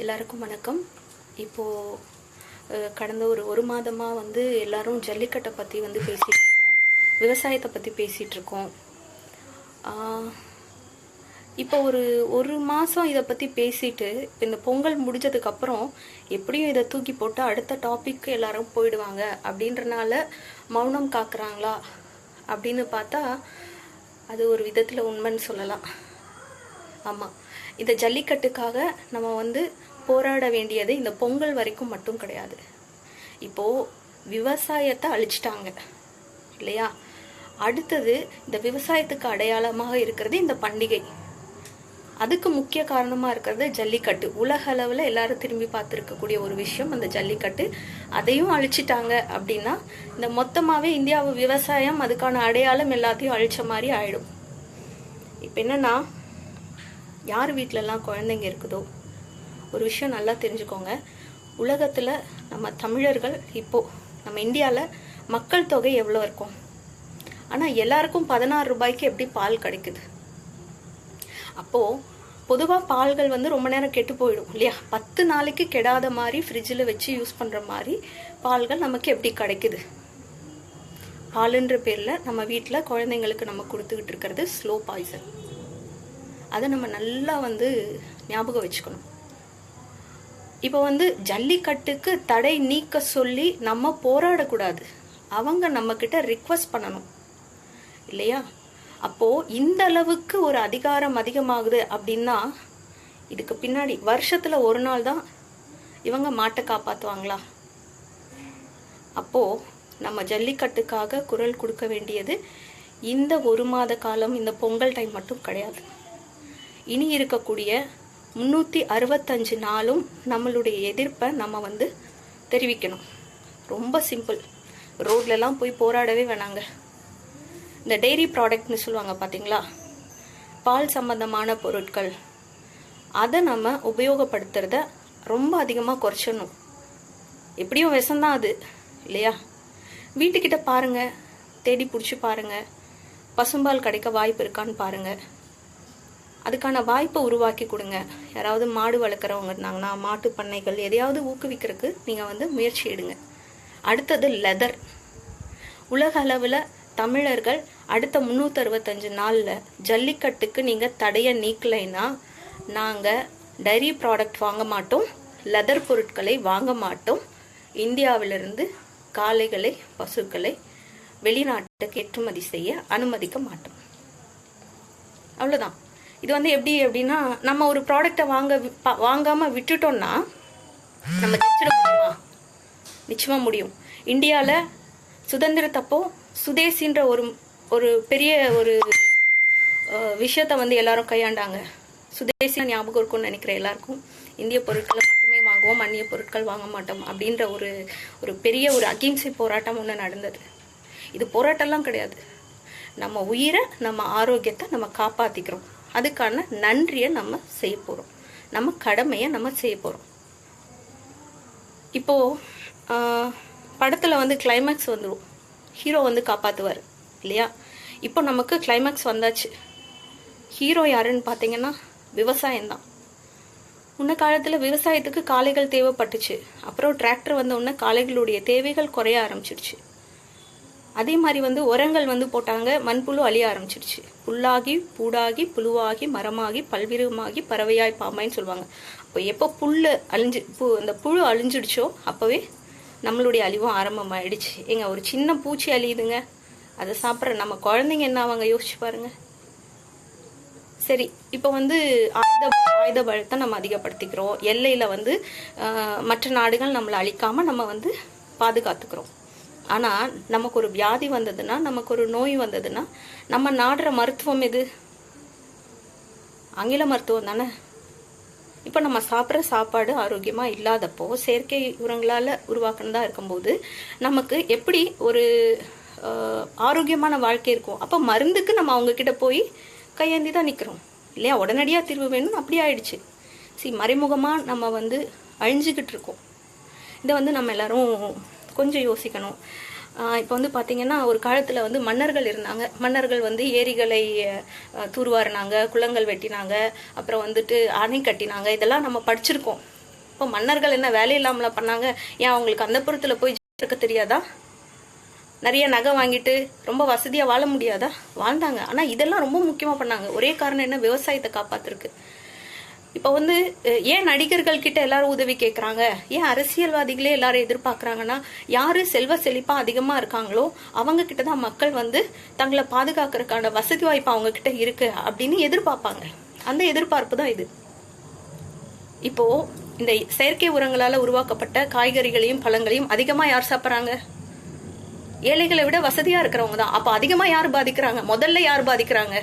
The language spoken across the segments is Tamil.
எல்லாருக்கும் வணக்கம். இப்போது கடந்த ஒரு மாதமாக எல்லாரும் ஜல்லிக்கட்டை பற்றி பேசிகிட்டு இருக்கோம், விவசாயத்தை பற்றி பேசிகிட்டு இருக்கோம். இப்போ ஒரு மாதம் இதை பற்றி பேசிட்டு இந்த பொங்கல் முடிஞ்சதுக்கப்புறம் எப்படியும் இதை தூக்கி போட்டு அடுத்த டாபிக் எல்லாரும் போயிடுவாங்க அப்படின்றனால மௌனம் காக்குறாங்களா அப்படின்னு பார்த்தா அது ஒரு விதத்தில் உண்மைன்னு சொல்லலாம். ஆமாம், இந்த ஜல்லிக்கட்டுக்காக நம்ம போராட வேண்டியது இந்த பொங்கல் வரைக்கும் மட்டும் கிடையாது. இப்போது விவசாயத்தை அழிச்சிட்டாங்க இல்லையா? அடுத்தது இந்த விவசாயத்துக்கு அடையாளமாக இருக்கிறது இந்த பண்டிகை. அதுக்கு முக்கிய காரணமாக இருக்கிறது ஜல்லிக்கட்டு. உலக அளவில் எல்லாரும் திரும்பி பார்த்துருக்கக்கூடிய ஒரு விஷயம் அந்த ஜல்லிக்கட்டு. அதையும் அழிச்சிட்டாங்க அப்படின்னா இந்த மொத்தமாகவே இந்தியாவு விவசாயம் அதுக்கான அடையாளம் எல்லாத்தையும் அழிச்ச மாதிரி ஆயிடும். இப்போ என்னன்னா, யார் வீட்டிலலாம் குழந்தைங்க இருக்குதோ ஒரு விஷயம் நல்லா தெரிஞ்சுக்கோங்க. உலகத்தில் நம்ம தமிழர்கள் இப்போது நம்ம இந்தியாவில் மக்கள் தொகை எவ்வளோ இருக்கும், ஆனால் எல்லாருக்கும் 16 ரூபாய்க்கு எப்படி பால் கிடைக்குது? அப்போது பொதுவாக பால்கள் ரொம்ப நேரம் கெட்டு போயிடும் இல்லையா? 10 நாளைக்கு கெடாத மாதிரி ஃப்ரிட்ஜில் வச்சு யூஸ் பண்ணுற மாதிரி பால்கள் நமக்கு எப்படி கிடைக்குது? பாலுன்ற பேரில் நம்ம வீட்டில் குழந்தைங்களுக்கு நம்ம கொடுத்துக்கிட்டு இருக்கிறது ஸ்லோ பாய்சன். அதை நம்ம நல்லா ஞாபகம் வச்சுக்கணும். இப்போ ஜல்லிக்கட்டுக்கு தடை நீக்க சொல்லி நம்ம போராடக்கூடாது, அவங்க நம்மக்கிட்ட ரிக்வஸ்ட் பண்ணணும் இல்லையா? அப்போது இந்த அளவுக்கு ஒரு அதிகாரம் அதிகமாகுது அப்படின்னா இதுக்கு பின்னாடி வருஷத்தில் ஒரு நாள் தான் இவங்க மாட்டை காப்பாற்றுவாங்களா? அப்போது நம்ம ஜல்லிக்கட்டுக்காக குரல் கொடுக்க வேண்டியது இந்த ஒரு மாத காலம், இந்த பொங்கல் டைம் மட்டும் கிடையாது. இனி இருக்கக்கூடிய 365 நாளும் நம்மளுடைய எதிர்ப்பை நம்ம தெரிவிக்கணும். ரொம்ப சிம்பிள். ரோட்லலாம் போய் போராடவே வேணாங்க. இந்த டெய்ரி ப்ராடக்ட்னு சொல்லுவாங்க பார்த்தீங்களா, பால் சம்பந்தமான பொருட்கள், அதை நம்ம உபயோகப்படுத்துறத ரொம்ப அதிகமாக குறைச்சிடணும். எப்படியும் விஷம்தான் அது இல்லையா? வீட்டுக்கிட்ட பாருங்கள், தேடி பிடிச்சி பாருங்கள், பசும்பால் கிடைக்க வாய்ப்பு இருக்கான்னு பாருங்கள். அதுக்கான வாய்ப்பை உருவாக்கி கொடுங்க. யாராவது மாடு வளர்க்குறவங்க இருந்தாங்கன்னா மாட்டு பண்ணைகள் எதையாவது ஊக்குவிக்கிறதுக்கு நீங்கள் முயற்சி எடுங்க. அடுத்தது லெதர். உலக அளவில் தமிழர்கள் அடுத்த 365 நாளில் ஜல்லிக்கட்டுக்கு நீங்கள் தடையை நீக்கலைன்னா நாங்கள் டைரி ப்ராடக்ட் வாங்க மாட்டோம், லெதர் பொருட்களை வாங்க மாட்டோம், இந்தியாவிலிருந்து காளைகளை பசுக்களை வெளிநாட்டுக்கு ஏற்றுமதி செய்ய அனுமதிக்க மாட்டோம். அவ்வளோதான். இது எப்படி அப்படின்னா, நம்ம ஒரு ப்ராடக்டை வாங்காமல் விட்டுட்டோம்னா நம்ம ஜெயிச்சிட முடியுமா? நிச்சயமாக முடியும். இந்தியாவில் சுதந்திரத்தப்போ சுதேசின்ற ஒரு பெரிய ஒரு விஷயத்தை எல்லாரும் கையாண்டாங்க. சுதேசி ஞாபகம் இருக்கும்னு நினைக்கிறேன் எல்லாருக்கும். இந்திய பொருட்களை மட்டுமே வாங்குவோம், அந்நிய பொருட்கள் வாங்க மாட்டோம் அப்படின்ற ஒரு பெரிய ஒரு அகிம்சை போராட்டம் ஒன்று நடந்தது. இது போராட்டம்லாம் கிடையாது. நம்ம உயிரை, நம்ம ஆரோக்கியத்தை நம்ம காப்பாற்றிக்கிறோம். அதுக்கான நன்றியை நம்ம செய்ய போகிறோம், நம்ம கடமையை நம்ம செய்ய போகிறோம். இப்போது படத்தில் கிளைமேக்ஸ் வந்துடும், ஹீரோ காப்பாற்றுவார் இல்லையா? இப்போ நமக்கு கிளைமேக்ஸ் வந்தாச்சு. ஹீரோ யாருன்னு பார்த்தீங்கன்னா விவசாயம்தான். முன்ன காலத்தில் விவசாயத்துக்கு காளைகள் தேவைப்பட்டுச்சு. அப்புறம் டிராக்டர் வந்த உடனே காளைகளுடைய தேவைகள் குறைய ஆரம்பிச்சிடுச்சு. அதே மாதிரி உரங்கள் போட்டாங்க, மண்புழு அழிய ஆரம்பிச்சிடுச்சு. புல்லாகி பூடாகி புழுவாகி மரமாகி பல்விருகமாகி பறவையாய் பாம்பாயின்னு சொல்லுவாங்க. அப்போ எப்போ அந்த புழு அழிஞ்சிடுச்சோ அப்போவே நம்மளுடைய அழிவும் ஆரம்பமாயிடுச்சு. ஒரு சின்ன பூச்சி அழியுதுங்க, அதை சாப்பிட்ற நம்ம குழந்தைங்க என்ன ஆவாங்க யோசிச்சு பாருங்க. சரி, இப்போ ஆயுத பலத்தை நம்ம அதிகப்படுத்திக்கிறோம். எல்லையில் மற்ற நாடுகள் நம்மளை அழிக்காமல் நம்ம பாதுகாத்துக்கிறோம். ஆனால் நமக்கு ஒரு வியாதி வந்ததுன்னா, நமக்கு ஒரு நோய் வந்ததுன்னா நம்ம நாடுற மருத்துவம் எது? ஆங்கில மருத்துவம் தானே. இப்போ நம்ம சாப்பிட்ற சாப்பாடு ஆரோக்கியமாக இல்லாதப்போ, செயற்கை உரங்களால் உருவாக்குனதாக இருக்கும்போது நமக்கு எப்படி ஒரு ஆரோக்கியமான வாழ்க்கை இருக்கும்? அப்போ மருந்துக்கு நம்ம அவங்கக்கிட்ட போய் கையேந்தி தான் நிற்கிறோம் இல்லையா? உடனடியாக தீர்வு வேணும்னு அப்படி ஆயிடுச்சு. மறைமுகமாக நம்ம அழிஞ்சிக்கிட்டு இருக்கோம். இதை நம்ம எல்லாரும் கொஞ்சம் யோசிக்கணும். இப்போ பார்த்தீங்கன்னா, ஒரு காலத்தில் மன்னர்கள் இருந்தாங்க. மன்னர்கள் ஏரிகளை தூர்வாரினாங்க, குளங்கள் வெட்டினாங்க, அப்புறம் அணை கட்டினாங்க. இதெல்லாம் நம்ம படிச்சிருக்கோம் இப்போ மன்னர்கள் என்ன வேலை இல்லாமல பண்ணாங்க? ஏன் அவங்களுக்கு அந்த புறத்தில் போய் இருக்க தெரியாதா? நிறைய நகை வாங்கிட்டு ரொம்ப வசதியாக வாழ முடியாதா? வாழ்ந்தாங்க. ஆனால் இதெல்லாம் ரொம்ப முக்கியமாக பண்ணாங்க. ஒரே காரணம் என்ன? விவசாயத்தை காப்பாத்துருக்கு. இப்போ வந்து ஏன் நடிகர்கள் கிட்ட எல்லாரும் உதவி கேட்குறாங்க? ஏன் அரசியல்வாதிகளே எல்லாரும் எதிர்பார்க்குறாங்கன்னா, யாரு செல்வ செழிப்பா அதிகமாக இருக்காங்களோ அவங்க கிட்ட தான் மக்கள் வந்து தங்களை பாதுகாக்கிறதுக்கான வசதி வாய்ப்பு அவங்க கிட்ட இருக்கு அப்படின்னு எதிர்பார்ப்பாங்க. அந்த எதிர்பார்ப்பு தான் இது. இப்போ இந்த செயற்கை உரங்களால உருவாக்கப்பட்ட காய்கறிகளையும் பழங்களையும் அதிகமா யார் சாப்பிட்றாங்க? ஏழைகளை விட வசதியா இருக்கிறவங்க தான். அப்ப அதிகமா யார் பாதிக்கிறாங்க? முதல்ல யார் பாதிக்கிறாங்க?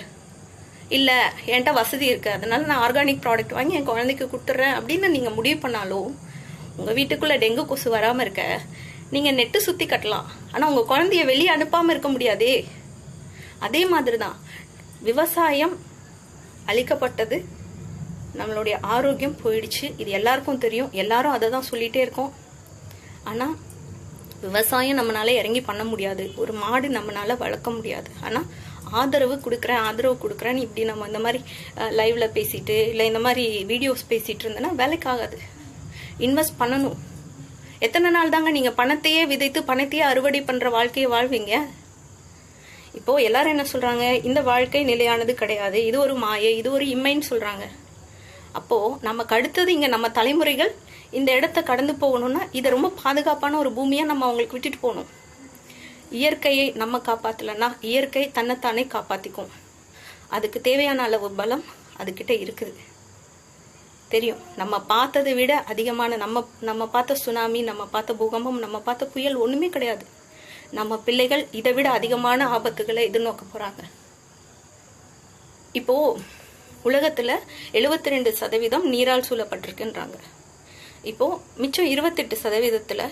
இல்ல என்கிட்ட வசதி இருக்கு, அதனால நான் ஆர்கானிக் ப்ராடக்ட் வாங்கி என் குழந்தைக்கு கொடுத்துட்றேன் அப்படின்னு நீங்க முடிவு பண்ணாலும் உங்க வீட்டுக்குள்ள டெங்கு கொசு வராம இருக்க நீங்க நெட்டு சுத்தி கட்டலாம். ஆனா உங்க குழந்தைய வெளியே அனுப்பாம இருக்க முடியாதே. அதே மாதிரிதான் விவசாயம் அழிக்கப்பட்டது, நம்மளுடைய ஆரோக்கியம் போயிடுச்சு. இது எல்லாருக்கும் தெரியும். எல்லாரும் அதை தான் சொல்லிட்டே இருக்கோம். ஆனா விவசாயம் நம்மளால இறங்கி பண்ண முடியாது. ஒரு மாடு நம்மளால வளர்க்க முடியாது. ஆனா ஆதரவு கொடுக்குறேன்னு இப்படி நம்ம இந்த மாதிரி லைவ்ல பேசிட்டு இல்லை இந்த மாதிரி வீடியோஸ் பேசிட்டு இருந்தோன்னா வேலைக்கு ஆகாது. இன்வெஸ்ட் பண்ணணும். எத்தனை நாள் தாங்க நீங்க பணத்தையே விதைத்து பணத்தையே அறுவடை பண்ற வாழ்க்கையை வாழ்வீங்க? இப்போ எல்லாரும் என்ன சொல்றாங்க? இந்த வாழ்க்கை நிலையானது கிடையாது, இது ஒரு மாயை, இது ஒரு இம்மைன்னு சொல்றாங்க. அப்போ நமக்கு அடுத்தது இங்க நம்ம தலைமுறைகள் இந்த இடத்த கடந்து போகணும்னா இதை ரொம்ப பாதுகாப்பான ஒரு பூமியா நம்ம அவங்களுக்கு விட்டுட்டு போகணும். இயற்கையை நம்ம காப்பாத்தலன்னா இயற்கை தன்னைத்தானே காப்பாத்திக்கும். அதுக்கு தேவையான அளவு பலம் அதுகிட்ட இருக்குது. தெரியும். நம்ம பார்த்ததை விட அதிகமான நம்ம பார்த்த சுனாமி, நம்ம பார்த்த பூகம்பம், நம்ம பார்த்த புயல் ஒண்ணுமே கிடையாது. நம்ம பிள்ளைகள் இதை விட அதிகமான ஆபத்துகளை எதிர்நோக்க போறாங்க. இப்போ உலகத்துல 72% நீரால் சூழப்பட்டிருக்குன்றாங்க. இப்போ மிச்சம் 28%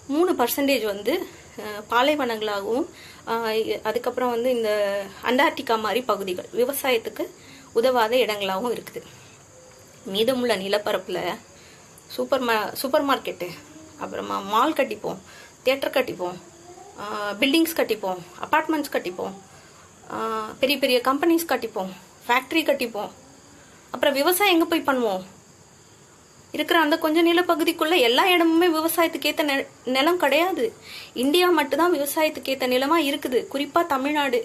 3% வந்து பாலைவனங்களாகவும் அதுக்கப்புறம் வந்து இந்த அண்டார்டிகா மாதிரி பகுதிகள் விவசாயத்துக்கு உதவாத இடங்களாகவும் இருக்குது. மீதமுள்ள நிலப்பரப்புல சூப்பர் மார்க்கெட்டு, அப்புறமா மால் கட்டிப்போம், தியேட்டர் கட்டிப்போம், பில்டிங்ஸ் கட்டிப்போம், அப்பார்ட்மெண்ட்ஸ் கட்டிப்போம், பெரிய பெரிய கம்பெனிஸ் கட்டிப்போம், ஃபேக்டரி கட்டிப்போம். அப்புறம் விவசாயம் எங்க போய் பண்ணுவோம்? இருக்கிற அந்த கொஞ்சம் நிலப்பகுதிக்குள்ள எல்லா இடமுமே விவசாயத்துக்கு ஏத்த நிலம் கிடையாது. இந்தியா மட்டும்தான் விவசாயத்துக்கு ஏத்த நிலமா இருக்குது. குறிப்பா தமிழ்நாடு.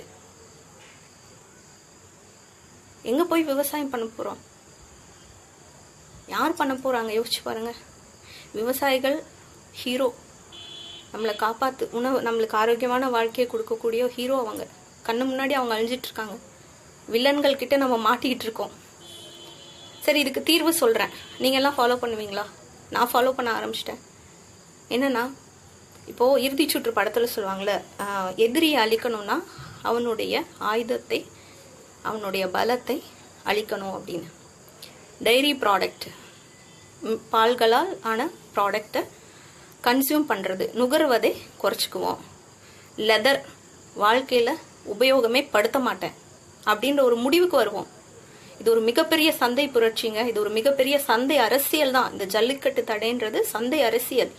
எங்க போய் விவசாயம் பண்ண போறோம்? யார் பண்ண போறாங்க? யோசிச்சு பாருங்க. விவசாயிகள் ஹீரோ. நம்மளை காப்பாத்து நம்மளுக்கு ஆரோக்கியமான வாழ்க்கையை கொடுக்கக்கூடிய ஹீரோ அவங்க. கண்ணு முன்னாடி அவங்க அழிஞ்சிட்டு இருக்காங்க. வில்லன்கள் கிட்ட நம்ம மாட்டிக்கிட்டு இருக்கோம். சரி, இதுக்கு தீர்வு சொல்றேன். நீங்க எல்லாம் ஃபாலோ பண்ணுவீங்களா? நான் ஃபாலோ பண்ண ஆரம்பிச்சிட்டேன். என்னன்னா, இப்போ இறுதி சுற்று படத்துல சொல்லுவாங்கல்ல, எதிரியை அழிக்கணும்னா அவனுடைய ஆயுதத்தை, அவனுடைய பலத்தை அழிக்கணும் அப்படின்னு. டைரி ப்ராடக்ட், பால்களால் ஆன ப்ராடக்டை கன்சியூம் பண்றது, நுகர்வதை குறைச்சிக்குவோம். லெதர் வாழ்க்கையில உபயோகமே படுத்த மாட்டேன் அப்படின்ற ஒரு முடிவுக்கு வருவோம். இது ஒரு மிகப்பெரிய சந்தை புரட்சிங்க. இது ஒரு மிகப்பெரிய சந்தை அரசியல் தான். இந்த ஜல்லிக்கட்டு தடைன்றது சந்தை அரசியல்.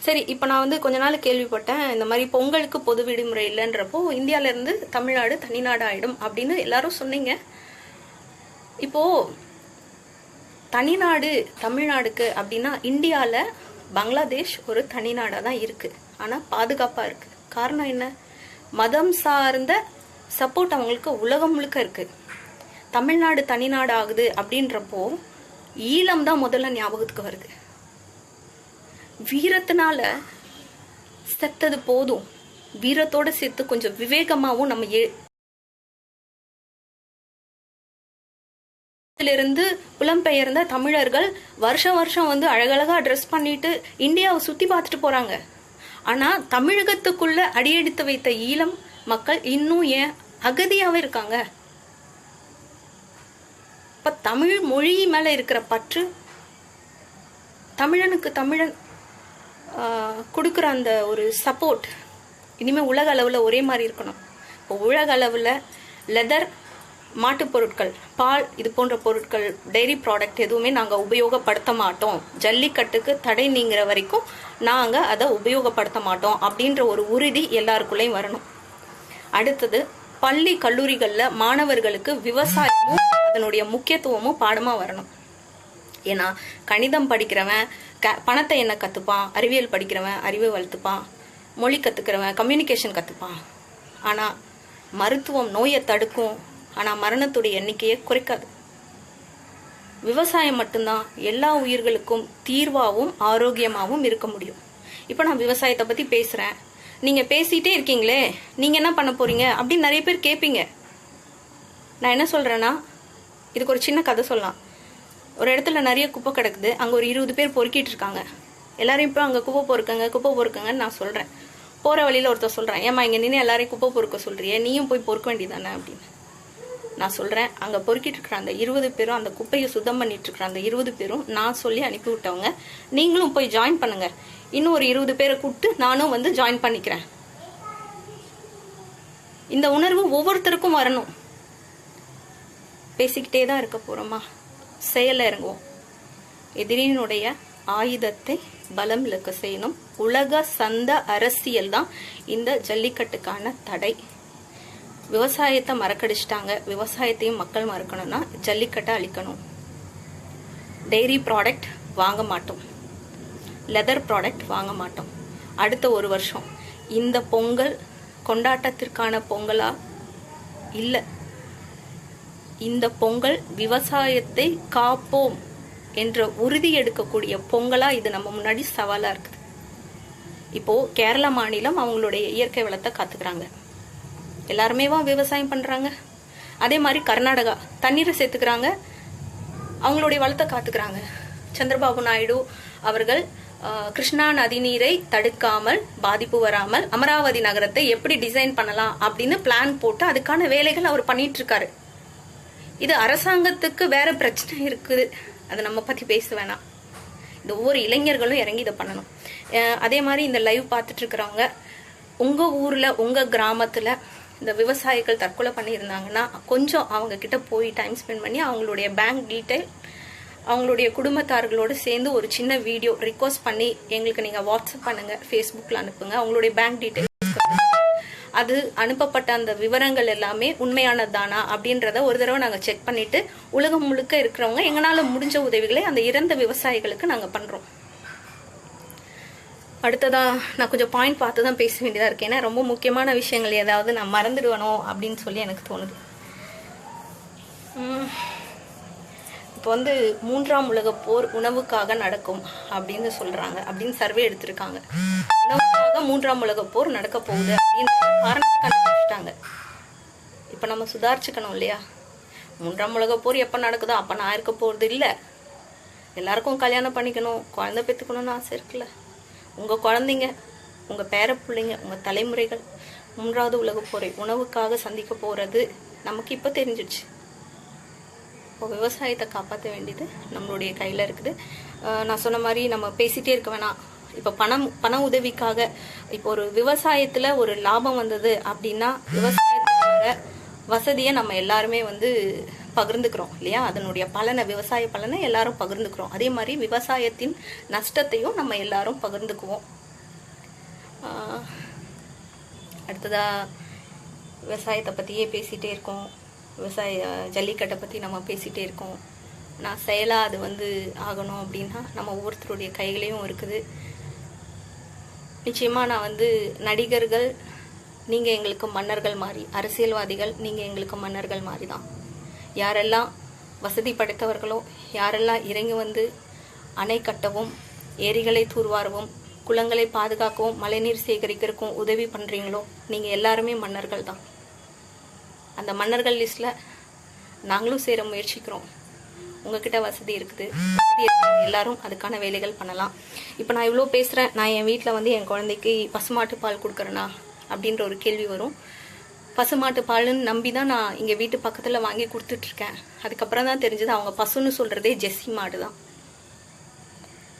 சரி, இப்ப நான் வந்து கொஞ்ச நாள் கேள்விப்பட்டேன், இந்த மாதிரி பொங்கலுக்கு பொது விடுமுறை இல்லைன்றப்போ இந்தியால இருந்து தமிழ்நாடு தனிநாடு ஆயிடும் அப்படின்னு எல்லாரும் சொன்னீங்க. இப்போ தனிநாடு தமிழ்நாடுக்கு அப்படின்னா இந்தியால பங்களாதேஷ் ஒரு தனிநாடா தான் இருக்கு. ஆனா பாதுகாப்பா இருக்கு. காரணம் என்ன? மதம் சார்ந்த சப்போர்ட் அவங்களுக்கு உலகம் முழுக்க இருக்கு. தமிழ்நாடு தனிநாடு ஆகுது அப்படின்றப்போ ஈழம் தான் முதல்ல ஞாபகத்துக்கு வருது. வீரத்தினால செத்தது போதும், வீரத்தோட சேர்த்து கொஞ்சம் விவேகமாவும் நம்ம இருந்து புலம்பெயர்ந்த தமிழர்கள் வருஷம் வந்து அழகழகா ட்ரெஸ் பண்ணிட்டு இந்தியாவை சுத்தி பார்த்துட்டு போறாங்க. ஆனா தமிழகத்துக்குள்ள அடியெடுத்து வைத்த ஈழம் மக்கள் இன்னும் ஏன் அகதியாவே இருக்காங்க? இப்ப தமிழ் மொழி மேல இருக்கிற பற்று, தமிழனுக்கு தமிழன் கொடுக்குற அந்த ஒரு சப்போர்ட் இனிமே உலக அளவுல ஒரே மாதிரி இருக்கணும். இப்போ உலக அளவுல லெதர், மாட்டு பொருட்கள், பால், இது போன்ற பொருட்கள், டைரி ப்ராடக்ட் எதுவுமே நாங்க உபயோகப்படுத்த மாட்டோம். ஜல்லிக்கட்டுக்கு தடை நீங்கிற வரைக்கும் நாங்க அதை உபயோகப்படுத்த மாட்டோம் அப்படின்ற ஒரு உறுதி எல்லாருக்குள்ளேயும் வரணும். அடுத்தது, பள்ளி கல்லூரிகள்ல மாணவர்களுக்கு விவசாயமும் அதனுடைய முக்கியத்துவமும் பாடமா வரணும். ஏன்னா கணிதம் படிக்கிறவன் பணத்தை என்ன கற்றுப்பான், அறிவியல் படிக்கிறவன் அறிவை வளர்த்துப்பான், மொழி கற்றுக்கிறவன் கம்யூனிகேஷன் கற்றுப்பான். ஆனால் மருத்துவம் நோயை தடுக்கும், ஆனால் மரணத்துடைய எண்ணிக்கையை குறைக்காது. விவசாயம் மட்டும்தான் எல்லா உயிர்களுக்கும் தீர்வாகவும் ஆரோக்கியமாகவும் இருக்க முடியும். இப்போ நான் விவசாயத்தை பற்றி பேசுகிறேன், நீங்கள் பேசிகிட்டே இருக்கீங்களே, நீங்கள் என்ன பண்ண போகிறீங்க அப்படின்னு நிறைய பேர் கேட்பீங்க. நான் என்ன சொல்கிறேன்னா, இதுக்கு ஒரு சின்ன கதை சொல்லலாம். ஒரு இடத்துல நிறைய குப்பை கிடக்குது, அங்கே ஒரு 20 பேர் பொறுக்கிட்டு இருக்காங்க. எல்லாரையும் இப்போ அங்கே குப்பை பொறுக்கங்கன்னு நான் சொல்கிறேன். போகிற வழியில் ஒருத்தர் சொல்கிறேன், ஏம்மா இங்கே நின்று எல்லாரையும் குப்பை பொறுக்க சொல்கிறியே, நீயும் போய் பொறுக்க வேண்டியதானே அப்படின்னு நான் சொல்கிறேன். அங்கே பொறுக்கிட்டு இருக்கிற அந்த 20 பேரும், அந்த குப்பையை சுத்தம் பண்ணிட்டு இருக்கிற அந்த 20 பேரும் நான் சொல்லி அனுப்பி விட்டவங்க. நீங்களும் போய் ஜாயின் பண்ணுங்க. இன்னும் ஒரு 20 பேரை கூப்பிட்டு நானும் வந்து ஜாயின் பண்ணிக்கிறேன். இந்த உணர்வு ஒவ்வொருத்தருக்கும் வரணும். பேசிக்கிட்டே தான் இருக்க போறோமா? செயல இறங்குவோம். எதிரியினுடைய ஆயுதத்தை பலம் இழக்க செய்யணும். உலக சந்த அரசியல் தான் இந்த ஜல்லிக்கட்டுக்கான தடை. விவசாயத்தை மறக்கடிச்சிட்டாங்க. விவசாயத்தையும் மக்கள் மறக்கணும்னா ஜல்லிக்கட்டை அழிக்கணும். டெய்ரி ப்ராடக்ட் வாங்க மாட்டோம், லெதர் ப்ராடக்ட் வாங்க மாட்டோம். அடுத்த ஒரு வருஷம் இந்த பொங்கல் கொண்டாட்டத்திற்கான பொங்கலா இல்லை. இந்த பொங்கல் விவசாயத்தை காப்போம் என்ற உறுதி எடுக்கக்கூடிய பொங்கலா இது நம்ம முன்னாடி சவாலா இருக்குது. இப்போ கேரள மாநிலம் அவங்களுடைய இயற்கை வளத்தை காத்துக்கிறாங்க. எல்லாருமேவா விவசாயம் பண்றாங்க? அதே மாதிரி கர்நாடகா தண்ணீரை சேர்த்துக்கிறாங்க, அவங்களுடைய வளத்தை காத்துக்கிறாங்க. சந்திரபாபு நாயுடு அவர்கள் கிருஷ்ணா நதி நீரை தடுக்காமல், பாதிப்பு வராமல் அமராவதி நகரத்தை எப்படி டிசைன் பண்ணலாம் அப்படின்னு பிளான் போட்டு அதுக்கான வேலைகள் அவர் பண்ணிட்டு இருக்காரு. இது அரசாங்கத்துக்கு வேற பிரச்சனை இருக்குது, அதை நம்ம பத்தி பேச வேணாம். இந்த ஒவ்வொரு இளைஞர்களும் இறங்கி இதை பண்ணணும். அதே மாதிரி இந்த லைவ் பார்த்துட்டு இருக்கிறவங்க, உங்க ஊர்ல உங்க கிராமத்துல இந்த விவசாயிகள் தற்கொலை பண்ணியிருந்தாங்கன்னா கொஞ்சம் அவங்க கிட்ட போய் டைம் ஸ்பெண்ட் பண்ணி அவங்களுடைய பேங்க் டீட்டெயில், அவங்களுடைய குடும்பத்தார்களோடு சேர்ந்து ஒரு சின்ன வீடியோ ரிக்வஸ்ட் பண்ணி எங்களுக்கு நீங்க வாட்ஸ்அப் பண்ணுங்க, ஃபேஸ்புக்ல அனுப்புங்க. அவங்களுடைய பேங்க் டீட்டெயில், அது அனுப்பப்பட்ட அந்த விவரங்கள் எல்லாமே உண்மையானதானா அப்படின்றத ஒரு தடவை நாங்கள் செக் பண்ணிட்டு உலகம் முழுக்க இருக்கிறவங்க எங்களால் முடிஞ்ச உதவிகளை அந்த இறந்த விவசாயிகளுக்கு நாங்கள் பண்றோம். அடுத்ததா நான் கொஞ்சம் பாயிண்ட் பார்த்து தான் பேச வேண்டியதா இருக்கு. ஏன்னா ரொம்ப முக்கியமான விஷயங்கள் ஏதாவது நான் மறந்துடுவனோ அப்படின்னு சொல்லி எனக்கு தோணுது. இப்போ வந்து 3ஆம் உலகப் போர் உணவுக்காக நடக்கும் அப்படின்னு சொல்றாங்க, அப்படின்னு சர்வே எடுத்திருக்காங்க. உணவுக்காக 3ஆம் உலகப் போர் நடக்க போகுது அப்படின்னு காரணத்தை கண்டுபிடிச்சிட்டாங்க. இப்போ நம்ம சுதாரிச்சுக்கணும் இல்லையா? 3ஆம் உலகப் போர் எப்போ நடக்குதோ அப்போ நான் இருக்க போறது இல்லை. எல்லாருக்கும் கல்யாணம் பண்ணிக்கணும், குழந்தை பெற்றுக்கணும்னு ஆசை இருக்குல்ல. உங்கள் குழந்தைங்க, உங்கள் பேர பிள்ளைங்க, உங்கள் தலைமுறைகள் 3வது உலகப் போரை உணவுக்காக சந்திக்க போகிறது நமக்கு இப்போ தெரிஞ்சிடுச்சு. இப்போ விவசாயத்தை காப்பாற்ற வேண்டியது நம்மளுடைய கையில் இருக்குது. நான் சொன்ன மாதிரி நம்ம பேசிகிட்டே இருக்க வேணாம். இப்போ பண உதவிக்காக இப்போ ஒரு விவசாயத்தில் ஒரு லாபம் வந்தது அப்படின்னா விவசாயத்தோட வசதியை நம்ம எல்லாருமே வந்து பகிர்ந்துக்கிறோம் இல்லையா? அதனுடைய பலனை, விவசாய பலனை எல்லாரும் பகிர்ந்துக்கிறோம். அதே மாதிரி விவசாயத்தின் நஷ்டத்தையும் நம்ம எல்லாரும் பகிர்ந்துக்குவோம். அடுத்ததா விவசாயத்தை பற்றியே பேசிகிட்டே இருக்கோம். ஜல்லிக்கட்டை பற்றி நம்ம பேசிகிட்டே இருக்கோம். நான் செயலாக அது வந்து ஆகணும் அப்படின்னா நம்ம ஒவ்வொருத்தருடைய கைகளையும் இருக்குது. நிச்சயமாக நான் வந்து நடிகர்கள் நீங்கள் எங்களுக்கு மன்னர்கள் மாதிரி, அரசியல்வாதிகள் நீங்கள் எங்களுக்கு மன்னர்கள் மாதிரி தான். யாரெல்லாம் வசதி படைத்தவர்களோ, யாரெல்லாம் இறங்கி வந்து அணை கட்டவும், ஏரிகளை தூர்வாரவும், குளங்களை பாதுகாக்கவும், மழைநீர் சேகரிக்கிறதுக்கும் உதவி பண்ணுறீங்களோ நீங்கள் எல்லாருமே மன்னர்கள் தான். அந்த மன்னர்கள் லிஸ்ட்டில் நாங்களும் சேர முயற்சிக்கிறோம். உங்ககிட்ட வசதி இருக்குது, எல்லாரும் அதுக்கான வேலைகள் பண்ணலாம். இப்போ நான் இவ்வளோ பேசுகிறேன், நான் என் வீட்டில் வந்து என் குழந்தைக்கு பசுமாட்டு பால் கொடுக்குறேனா அப்படின்ற ஒரு கேள்வி வரும். பசுமாட்டு பாலுன்னு நம்பி தான் நான் இங்கே வீட்டு பக்கத்தில் வாங்கி கொடுத்துட்ருக்கேன். அதுக்கப்புறம் தான் தெரிஞ்சது அவங்க பசுன்னு சொல்கிறதே ஜெர்சி மாடு தான்.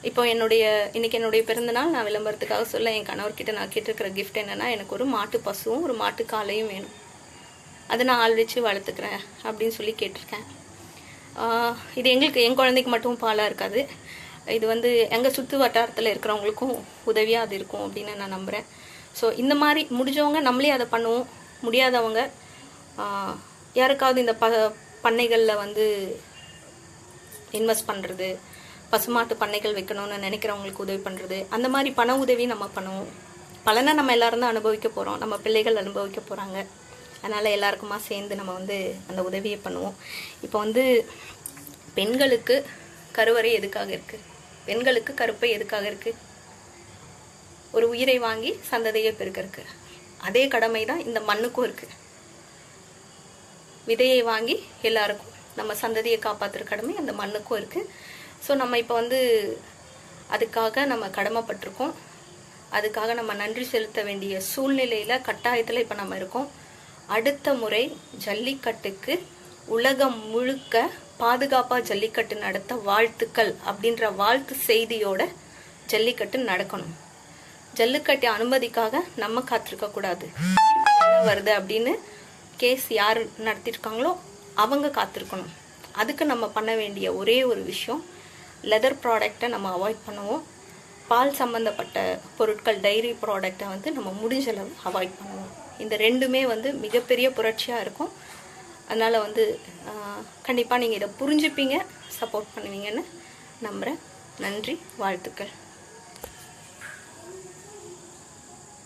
இப்போ இன்னைக்கு என்னுடைய பிறந்தநாள், நான் விளம்பரத்துக்காக சொல்ல என் கணவர்கிட்ட நான் கேட்டிருக்கிற கிஃப்ட் என்னென்னா, எனக்கு ஒரு மாட்டு பசுவும் ஒரு மாட்டு காலையும் வேணும். அதை நான் ஆள் வச்சு வளர்த்துக்கிறேன் அப்படின்னு சொல்லி கேட்டிருக்கேன். இது என் குழந்தைக்கு மட்டும் பாலாக இருக்காது, இது வந்து எங்கள் சுற்று வட்டாரத்தில் இருக்கிறவங்களுக்கும் உதவியாக அது இருக்கும் அப்படின்னு நான் நம்புகிறேன். ஸோ இந்த மாதிரி முடிஞ்சவங்க நம்மளே அதை பண்ணுவோம். முடியாதவங்க யாருக்காவது இந்த பண்ணைகளில் வந்து இன்வெஸ்ட் பண்ணுறது, பசுமாட்டு பண்ணைகள் வைக்கணும்னு நினைக்கிறவங்களுக்கு உதவி பண்ணுறது, அந்த மாதிரி பண உதவி நம்ம பண்ணுவோம். பலனை நம்ம எல்லாரும் தான் அனுபவிக்க போகிறோம், நம்ம பிள்ளைகள் அனுபவிக்க போகிறாங்க. அதனால் எல்லாருக்குமா சேர்ந்து நம்ம வந்து அந்த உதவியை பண்ணுவோம். இப்போ வந்து பெண்களுக்கு கருவறை எதுக்காக இருக்குது? பெண்களுக்கு கருப்பை எதுக்காக இருக்குது? ஒரு உயிரை வாங்கி சந்ததியை பெருக்கிறதுக்கு. அதே கடமை தான் இந்த மண்ணுக்கும் இருக்குது. விதையை வாங்கி எல்லாருக்கும் நம்ம சந்ததியை காப்பாற்றுற கடமை அந்த மண்ணுக்கும் இருக்குது. ஸோ நம்ம இப்போ வந்து அதுக்காக நம்ம கடமைப்பட்டிருக்கோம். அதுக்காக நம்ம நன்றி செலுத்த வேண்டிய சூழ்நிலையில், கட்டாயத்தில் இப்போ நம்ம இருக்கோம். அடுத்த முறை ஜல்லிக்கட்டுக்கு உலகம் முழுக்க பாதுகாப்பாக ஜல்லிக்கட்டு நடத்த வாழ்த்துக்கள் அப்படின்ற வாழ்த்து செய்தியோட ஜல்லிக்கட்டு நடக்கணும். ஜல்லிக்கட்டு அனுமதிக்காக நம்ம காத்திருக்கக்கூடாது. வருது அப்படின்னு கேஸ் யார் நடத்திருக்காங்களோ அவங்க காத்திருக்கணும். அதுக்கு நம்ம பண்ண வேண்டிய ஒரே ஒரு விஷயம், லெதர் ப்ராடக்டை நம்ம அவாய்ட் பண்ணுவோம். பால் சம்மந்தப்பட்ட பொருட்கள், டைரி ப்ராடக்டை வந்து நம்ம முடிஞ்ச அளவு அவாய்ட் பண்ணுவோம். இந்த ரெண்டுமே வந்து மிகப்பெரிய புரட்சியாக இருக்கும். அதனால் வந்து கண்டிப்பாக நீங்கள் இதை புரிஞ்சுப்பீங்க, சப்போர்ட் பண்ணுவீங்கன்னு நம்புகிறேன். நன்றி, வாழ்த்துக்கள்.